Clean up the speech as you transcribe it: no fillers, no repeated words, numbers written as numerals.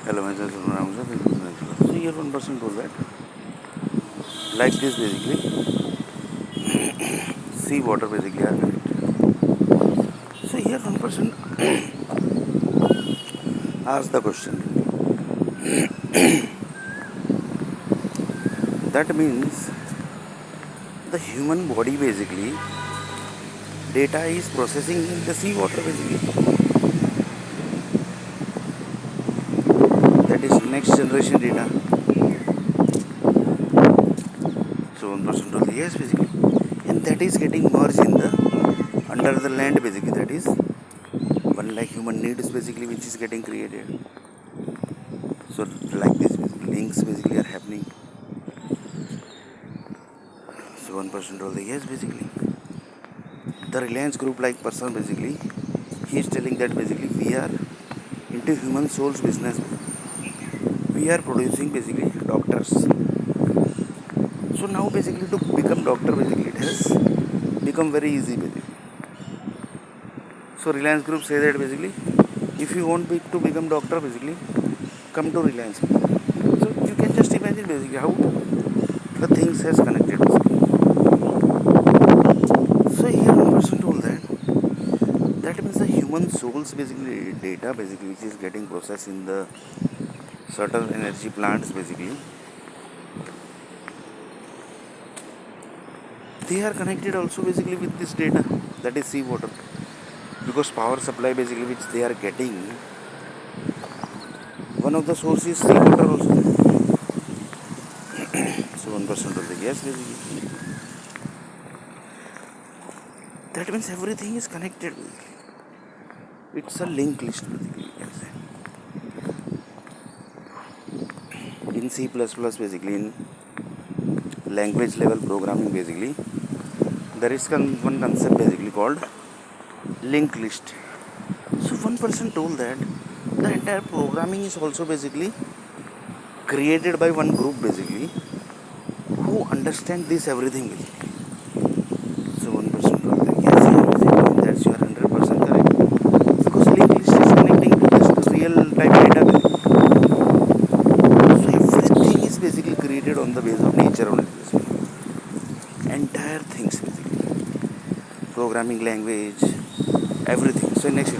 Hello, myself Ramsa. So here one person told that like this basically sea water basically are connected. So here one person asked the question. That means the human body basically data is processing in the sea water basically. That is next generation data. So one person told yes basically, and that is getting merged in the under the land basically. That is one like human needs basically which is getting created. So like this basically, links basically are happening. So one person told yes basically. The Reliance Group like person basically he is telling that basically we are into human souls business. We are producing basically doctors. So now basically to become doctor basically it has become very easy basically. So Reliance Group say that basically if you want to become doctor basically come to Reliance. So you can just imagine basically how the things has connected basically. So here one person told that means the human souls basically data basically which is getting processed in the certain energy plants basically they are connected also basically with this data that is sea water because power supply basically which they are getting one of the sources is sea water also. So 1% of the yes basically that means everything is connected basically. It's a linked list basically you can say in C++ basically in language level programming basically there is one concept basically called linked list. So one person told that the entire programming is also basically created by one group basically who understand this everything basically. So one person told that yes, basically, that's your 100% correct because linked list is connecting to this real time data basically. So everything is basically created on the base of nature only basically. Entire things basically programming language everything. So next